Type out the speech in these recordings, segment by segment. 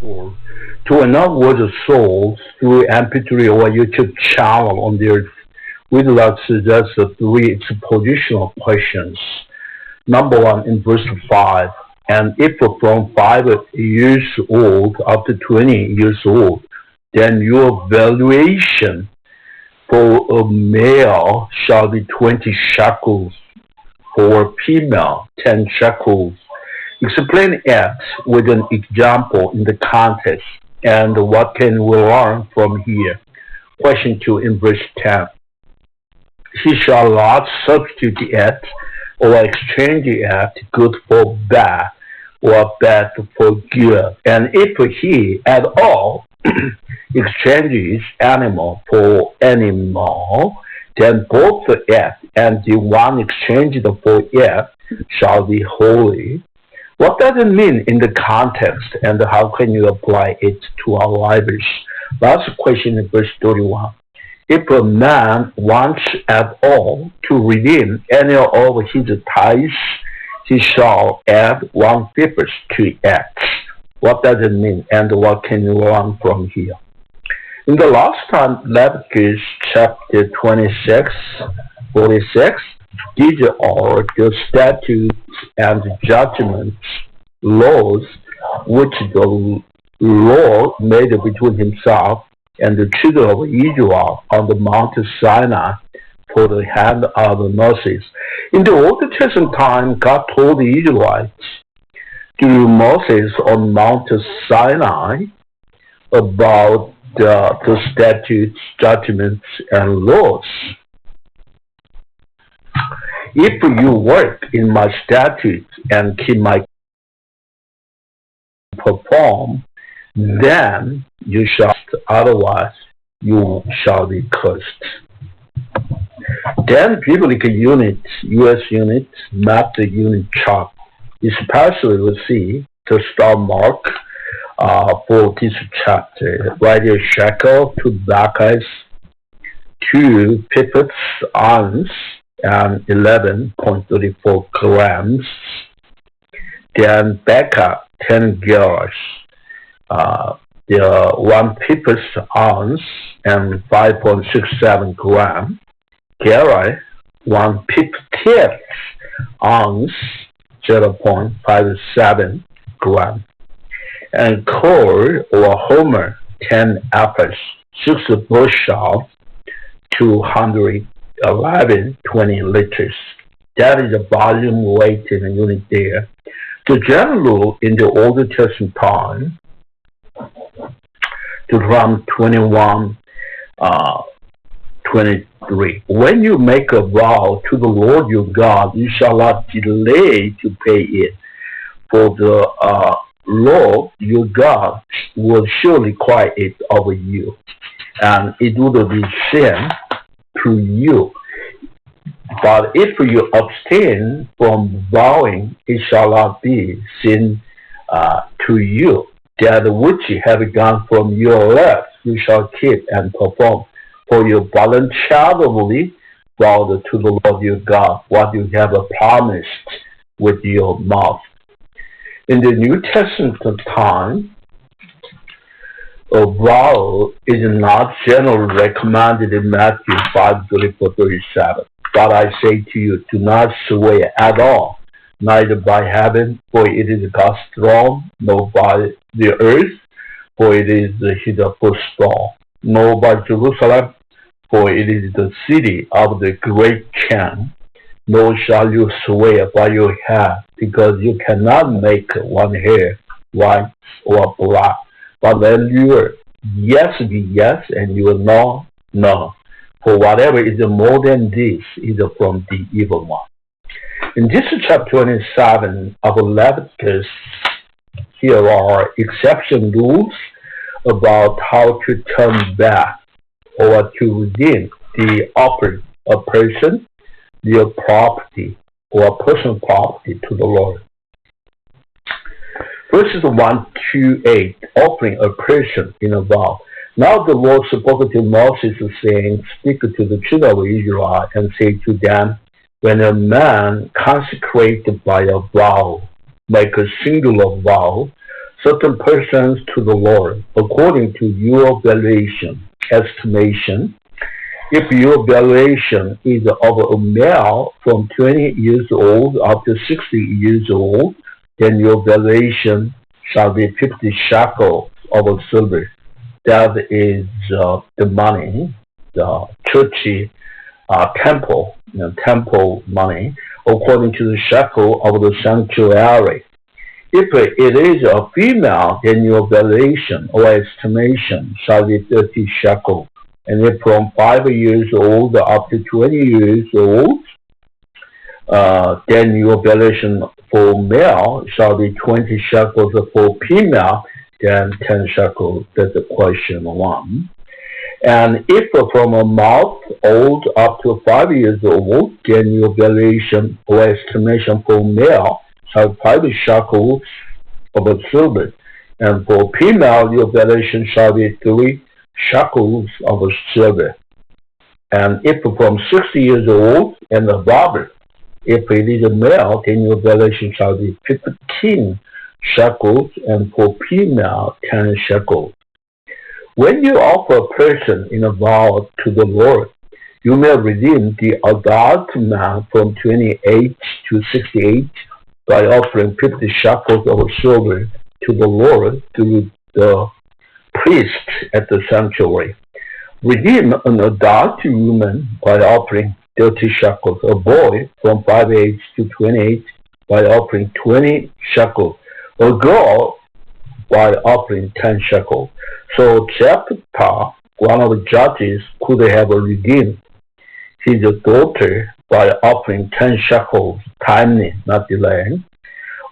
4. To another was sold through MP3 or YouTube channel on their we'd like to suggest the 3 expositional questions. Number 1 in verse 5. And if from 5 years old up to 20 years old, then your valuation for a male shall be 20 shekels, for a female 10 shekels. Explain it with an example in the context, and what can we learn from here? Question 2 in verse 10. He shall not substitute it or exchange it good for bad or bad for good. And if he at all exchanges animal for animal, then both it and the one exchanged for it shall be holy. What does it mean in the context, and how can you apply it to our lives? Last question in verse 31. If a man wants at all to redeem any of his tithes, he shall add 1/5 to it. What does it mean, and what can you learn from here? In the last time, Leviticus chapter 26, 46, these are the statutes and judgments, laws, which the Lord made between himself and the children of Israel on the Mount Sinai for the hand of Moses. In the Old Testament time, God told the Israelites through Moses on Mount Sinai about the statutes, judgments, and laws. If you work in my statutes and keep my perform, then you shall, otherwise you shall be cursed. Then biblical units, U.S. units, map the unit chart. Especially we see the star mark for this chapter. Right here, shekel, 2 bacchus, 2 pippets, ounce, and 11.34 grams. Then becca, 10 gerahs. The 1 pippet ounce and 5.67 gram. Gerah, 1 pippet ounce, 0.57 gram. And core or homer, 10 apples, 6 bushel, 211.20 liters. That is the volume weight in a unit there. The general rule in the Old Testament time, Deuteronomy 21, 23. When you make a vow to the Lord your God, you shall not delay to pay it, for the Lord your God will surely require it of you, and it would be sin to you. But if you abstain from vowing, it shall not be sin to you. That which you have gone from your lips, you shall keep and perform. For you voluntarily vowed to the Lord your God what you have promised with your mouth. In the New Testament time, a vow is not generally recommended in Matthew 5:34-37. But I say to you, do not swear at all, neither by heaven, for it is God's throne, nor by the earth, for it is his footstool, nor by Jerusalem, for it is the city of the great King. Nor shall you swear by your head, because you cannot make one hair white or black. But let your yes be yes, and your no, no. For whatever is more than this is from the evil one. In this chapter 27 of Leviticus, here are exception rules about how to turn back or to redeem the a person, their property, or personal property to the Lord. Verses 1-8, offering a person in a vow. Now the Lord spoke to Moses, saying, speak to the children of Israel, and say to them, when a man consecrated by a vow, make a singular vow, certain persons to the Lord, according to your valuation, estimation. If your valuation is of a male from 20 years old up to 60 years old, then your valuation shall be 50 shekels of silver. That is the money, the church temple, temple money, according to the shekel of the sanctuary. If it is a female, then your valuation or estimation shall be 30 shekels. And if from 5 years old up to 20 years old, then your valuation for male shall be 20 shekels. For female, then 10 shekels. That's the question 1. And if from a month old up to 5 years old, then your valuation or estimation for male shall be 5 shekels of silver. And for female, your valuation shall be 3 shekels of silver. And if from 60 years old and above, if it is a male, then your valuation shall be 15 shekels, and for female, 10 shekels. When you offer a person in a vow to the Lord, you may redeem the adult man from 28 to 68 by offering 50 shekels of silver to the Lord through the priest at the sanctuary. Redeem an adult woman by offering 30 shekels, a boy from 5 age to 28 by offering 20 shekels, a girl by offering 10 shekels. So Jephthah, one of the judges, could have redeemed his daughter by offering 10 shekels, timely, not delaying.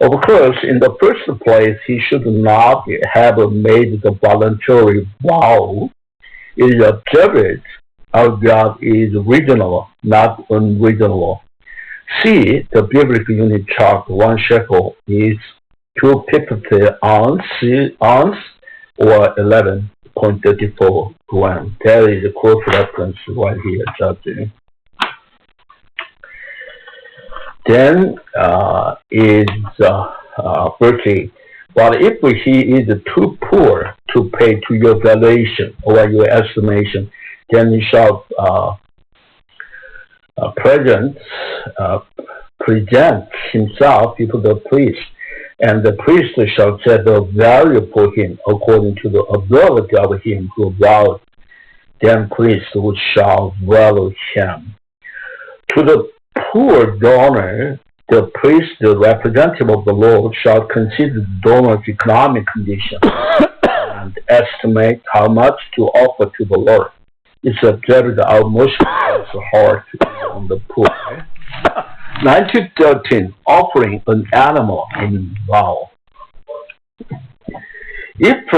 Of course, in the first place, he should not have made the voluntary vow. It is observed our God is reasonable, not unreasonable. See, the biblical unit chart, 1 shekel is 250 ounce or 11.34 grams. That is a close reference right here, judging. Then is verse 8. But if he is too poor to pay to your valuation or your estimation, then he shall present himself before the priest, and the priest shall set the value for him according to the ability of him who vowed. Then priest shall value him. To the poor donor, the priest, the representative of the Lord, shall consider the donor's economic condition and estimate how much to offer to the Lord. It's observed that our most heart on the poor. 1913, offering an animal in vow. If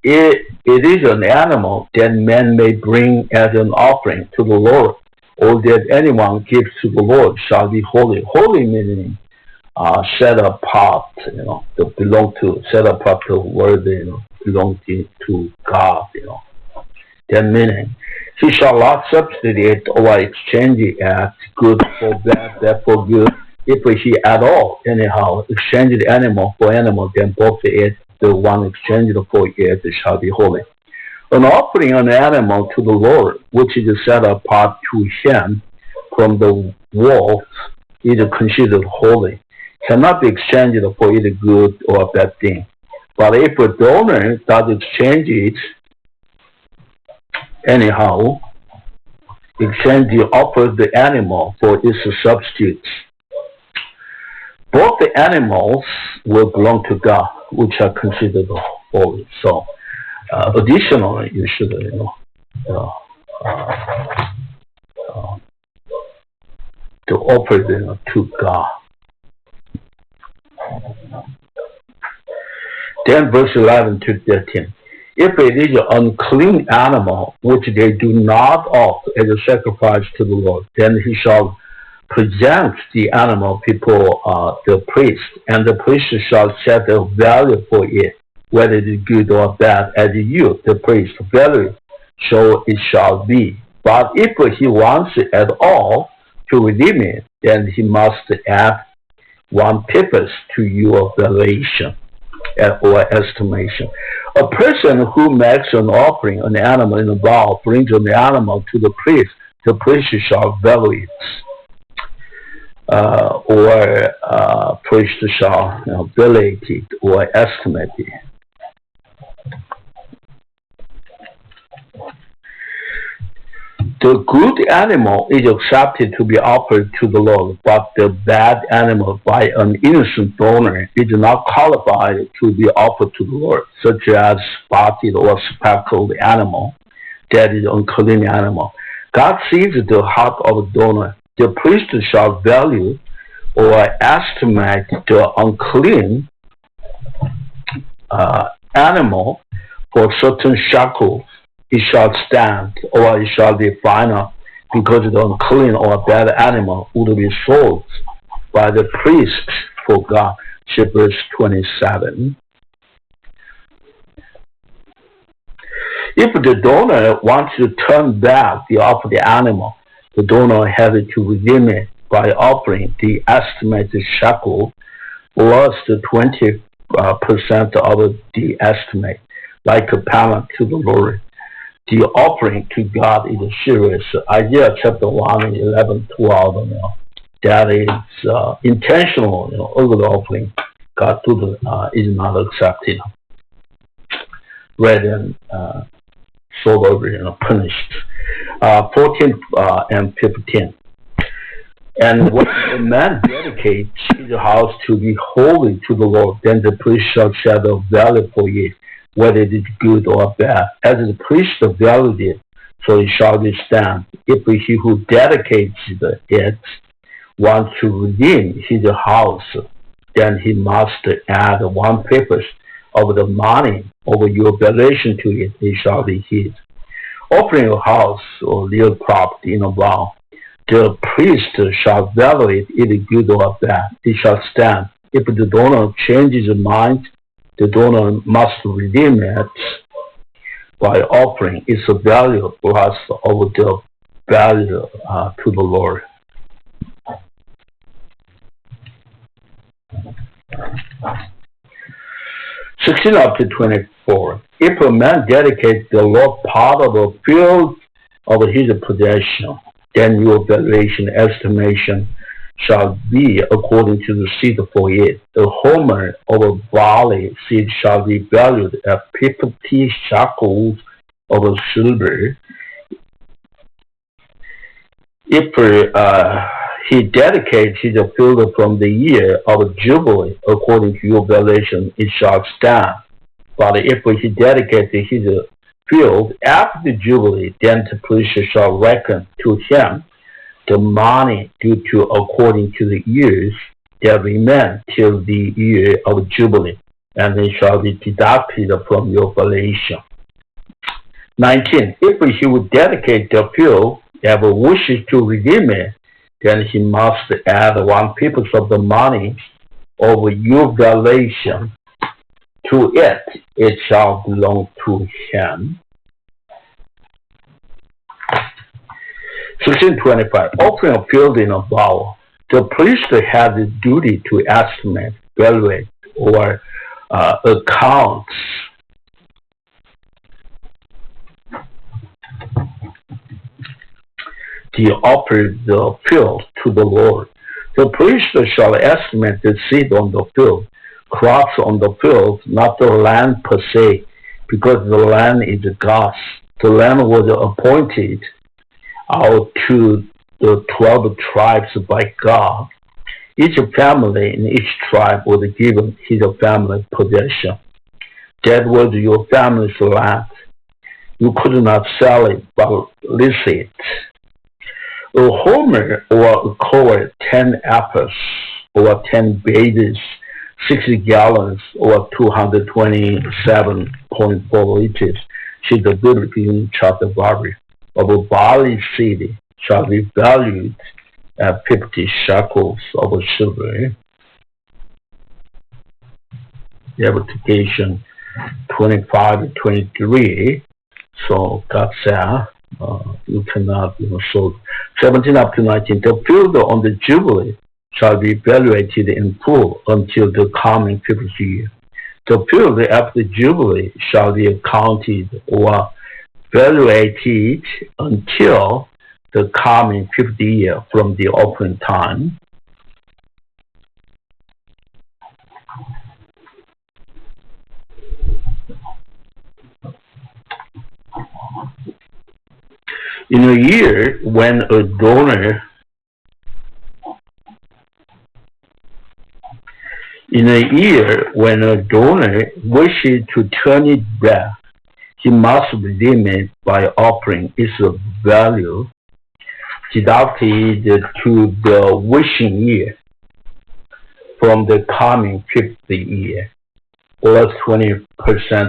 it is an animal that man may bring as an offering to the Lord, or that anyone gives to the Lord, shall be holy. Holy meaning set apart, to belong to, set apart to worthy, belong to God, That meaning, he shall not substitute or exchange it as good for bad, bad for good. If he at all, anyhow, exchange the animal for animal, then both it, the one exchanged for it, shall be holy. An offering an animal to the Lord, which is set apart to him from the world, is considered holy, cannot be exchanged for either good or bad thing. But if a donor does exchange it, anyhow, offers the animal for its substitute, both the animals will belong to God, which are considered holy. So, additionally, you should, to offer them to God. Then verse 11 to 13. If it is an unclean animal, which they do not offer as a sacrifice to the Lord, then he shall present the animal before the priest, and the priest shall set a value for it, whether it is good or bad, as you, the priest, value, so it shall be. But if he wants it at all to redeem it, then he must add 1 purpose to your valuation. or estimation. A person who makes an offering, an animal in a vow, brings an animal to the priest. The priest shall value it, or priest shall value it or estimate it. The good animal is accepted to be offered to the Lord, but the bad animal by an innocent donor is not qualified to be offered to the Lord, such as spotted or speckled animal, that is unclean animal. God sees the heart of the donor. The priest shall value or estimate the unclean animal for certain shekels. It shall stand, or it shall be final, because the unclean or bad animal would be sold by the priest for God. See verse 27. If the donor wants to turn back the offered animal, the donor has to redeem it by offering the estimated shekel plus the 20% of the estimate, like a payment to the Lord. The offering to God is serious. Isaiah chapter 1, 11, 12. That is intentional. Over the offering, God is not accepted. Rather than sold over, punished. 14 and 15. And when a man dedicates his house to be holy to the Lord, then the priest shall set a value for it, whether it is good or bad. As the priest valued it, so it shall be stand. If he who dedicates it wants to redeem his house, then he must add 1/5 of the money of your valuation to it. It shall be his. Offering a house or real property in a vow, the priest shall value it, either good or bad. It shall stand. If the donor changes his mind, the donor must redeem it by offering its value plus of the value to the Lord. (16 up to 24). If a man dedicates the Lord part of a field of his possession, then your valuation estimation shall be according to the seed for it. The homer of a barley seed shall be valued at 50 shekels of silver. If he dedicates his field from the year of Jubilee, according to your valuation, it shall stand. But if he dedicates his field after the Jubilee, then the priest shall reckon to him the money due to according to the years that remain till the year of Jubilee, and it shall be deducted from your valuation. 19. If he would dedicate the field and wishes to redeem it, then he must add 1/5 of the money of your valuation to it. It shall belong to him. 16:25. Offering a field in a vow. The priest has the duty to estimate, evaluate, or account the offered field to the Lord. The priest shall estimate the seed on the field, crops on the field, not the land per se, because the land is God's. The land was appointed out to the 12 tribes by God. Each family in each tribe was given his family possession. That was your family's land. You could not sell it but lease it. A homer or a quart, 10 apples or 10 bases, 60 gallons or 227.4 liters. See the Leviticus chapter barley of a barley seed shall be valued at 50 shekels of silver. Leviticus 25-23. So God said, you cannot sold. 17 up to 19. The field on the Jubilee shall be evaluated in full until the coming 50th year. The period after Jubilee shall be accounted or evaluated until the coming 50th year from the offering time. In a year when a donor wishes to turn it back, he must redeem it by offering its value deducted to the wishing year from the coming 50th year, plus 20%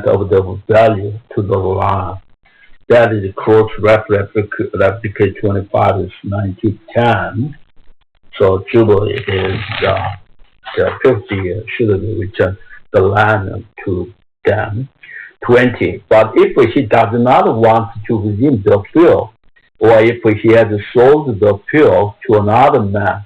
of the value to the land. That is close Leviticus 25 is 9 to 10. So Jubilee is the 50th year should be returned the land to them. 20. But if he does not want to redeem the field, or if he has sold the field to another man,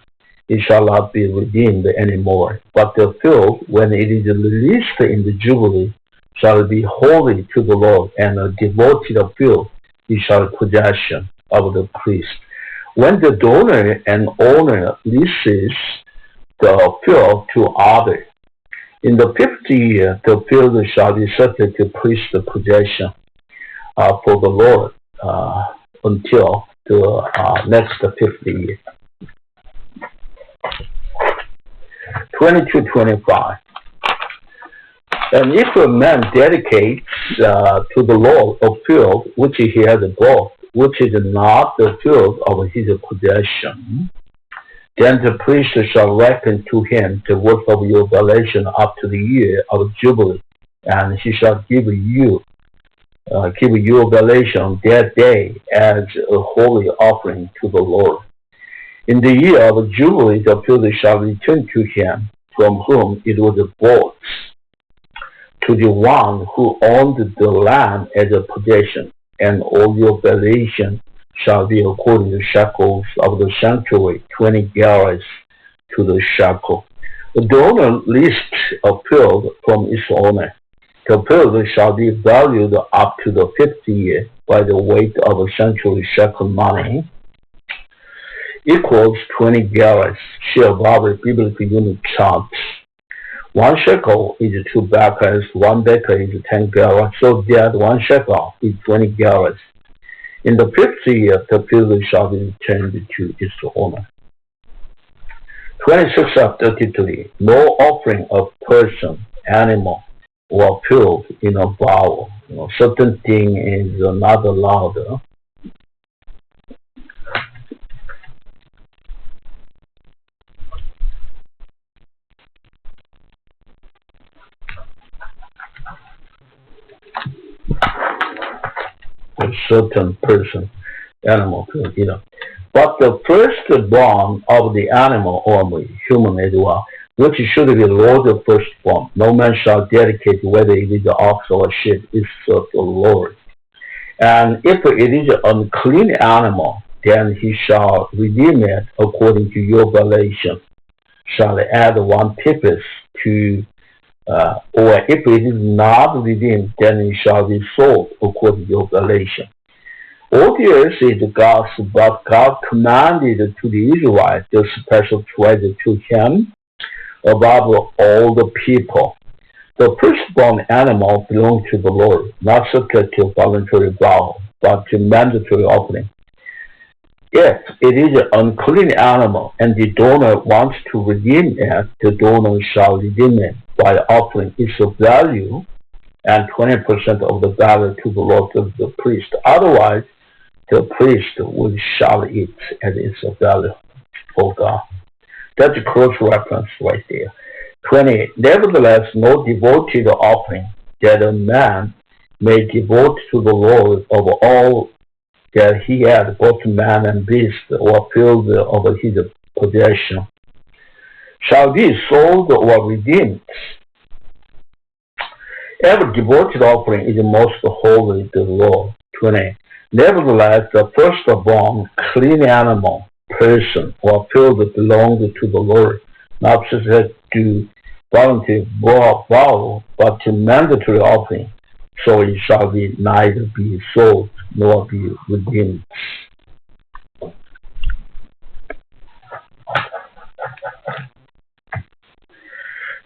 it shall not be redeemed anymore. But the field, when it is released in the Jubilee, shall be holy to the Lord, and a devoted field he shall possession of the priest. When the donor and owner leases the field to others, in the 50th year, the field shall be subject to priest possession for the Lord until the next 50th year. 22-25. And if a man dedicates to the Lord a field which he has bought, which is not the field of his possession, then the priest shall reckon to him the work of your violation up to the year of Jubilee, and he shall give your violation that day as a holy offering to the Lord. In the year of Jubilee, the field shall return to him from whom it was bought, to the one who owned the land as a possession, and all your violation shall be according to shekels of the sanctuary, 20 gallons to the shekel. The owner leased a field from its owner. The field shall be valued up to the 50th year by the weight of a sanctuary shekel money, equals 20 gallons, share above the biblical unit chart. 1 shekel is 2 bakers, 1 baker is 10 gallons, so that 1 shekel is 20 gallons. In the 50th year, the field shall be returned to its owner. 26 of 33. No offering of person, animal, or field in a vow. Certain thing is not allowed. A certain person, animal, But the firstborn of the animal or human as well, which should be Lord's firstborn, no man shall dedicate whether it is an ox or a sheep, is of the Lord. And if it is an unclean animal, then he shall redeem it according to your violation, shall add 1 pipis to or if it is not redeemed, then it shall be sold according to your violation. All the earth is God's, but God commanded to the Israelites the special treasure to him above all the people. The firstborn animal belongs to the Lord, not subject to voluntary vow, but to mandatory offering. If it is an unclean animal and the donor wants to redeem it, the donor shall redeem it by offering its value and 20% of the value to the Lord of the priest. Otherwise, the priest will shall it at its value for God. That's a cross reference right there. 20. Nevertheless, no devoted offering that a man may devote to the Lord of all that he had, both man and beast, or field of his possession, shall be sold or redeemed. Every devoted offering is most holy to the Lord. 20. Nevertheless, the firstborn clean animal, person, or field belongs to the Lord, not subject to voluntary vow, but to mandatory offering, so it shall be neither be sold nor be redeemed.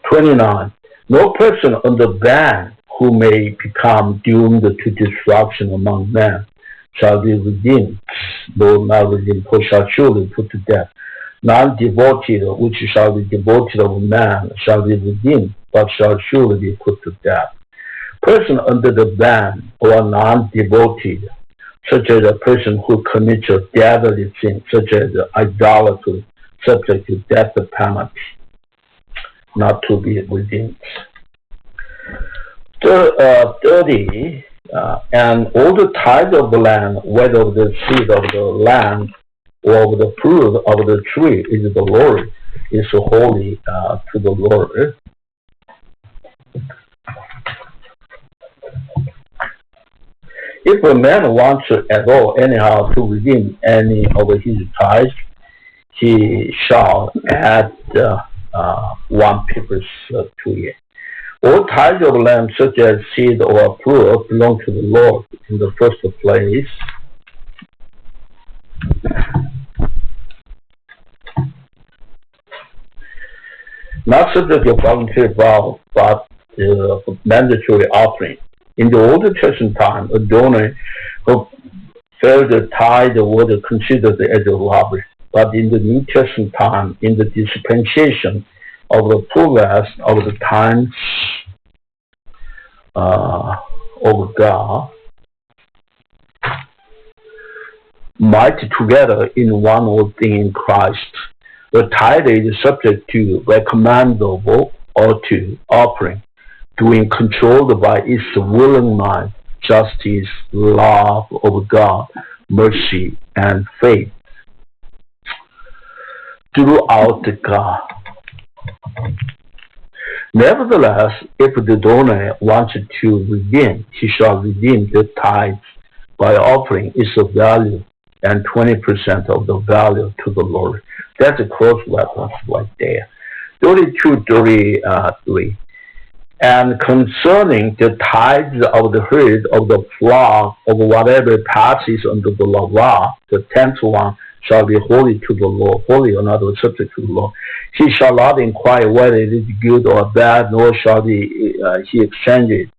"29. No person under ban who may become doomed to destruction among men shall be redeemed, though not redeemed, for shall surely put to death. Non-devoted, which shall be devoted of man, shall be redeemed, but shall surely be put to death. Person under the ban or non-devoted, such as a person who commits a deadly sin, such as idolatry, subject to death penalty, not to be redeemed." 30. And all the tithe of the land, whether of the seed of the land or of the fruit of the tree, is the Lord, is holy to the Lord. If a man wants at all anyhow to redeem any of his tithes, he shall add 1/5 to it. All tithes of land, such as seed or fruit, belong to the Lord in the first place. Not subject to voluntary vow, but mandatory offering. In the Old Testament time, a donor who failed to tithe was considered as a robber. But in the New Testament time, in the dispensation of the fullness of the times of God, might together in one old thing in Christ. The tithe is subject to recommendable or to offering, being controlled by its willing mind, justice, love of God, mercy, and faith throughout God. Nevertheless, if the donor wants to redeem, he shall redeem the tithe by offering its value and 20% of the value to the Lord. That's a cross reference right there. 32:33. And concerning the tithes of the herd of the flock of whatever passes under the law, the 10th one shall be holy to the Lord, holy or not subject to the law. He shall not inquire whether it is good or bad, nor shall he exchange it.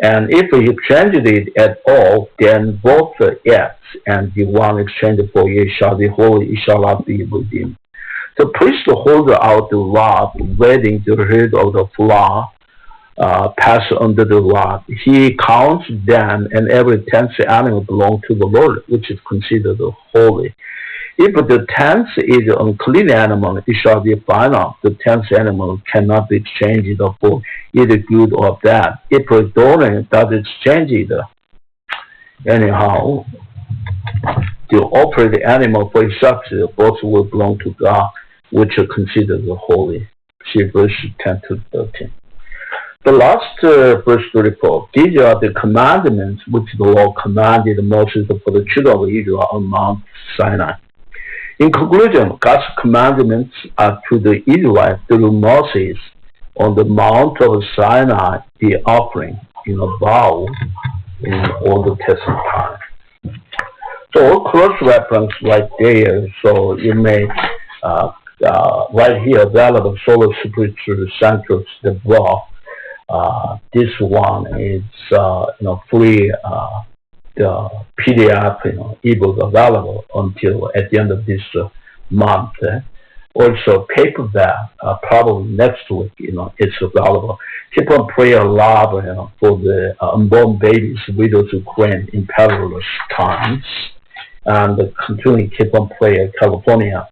And if he exchanges it at all, then both the acts and the one exchanged for it shall be holy, it shall not be redeemed. The priest holds out the rod, letting the herd of the flock pass under the rod. He counts them, and every 10th animal belongs to the Lord, which is considered holy. If the 10th is an unclean animal, it shall be final. The 10th animal cannot be exchanged for either good or bad. If a donor does exchange it, anyhow, to offer the animal for itself, both will belong to God, which are considered holy. See verse 10 to 13. The last verse 34. These are the commandments which the Lord commanded Moses for the children of Israel on Mount Sinai. In conclusion, God's commandments are to the Israelites through Moses on the Mount of Sinai, the offering in a vow in Old Testament time. So cross-reference right there. So you may right here available Solar Spiritual Centers the blog. This one is free. The PDF ebook available until at the end of this month. Also paperback probably next week. It's available. Keep on praying a lot for the unborn babies, widows Ukraine in perilous times, and continue keep on praying California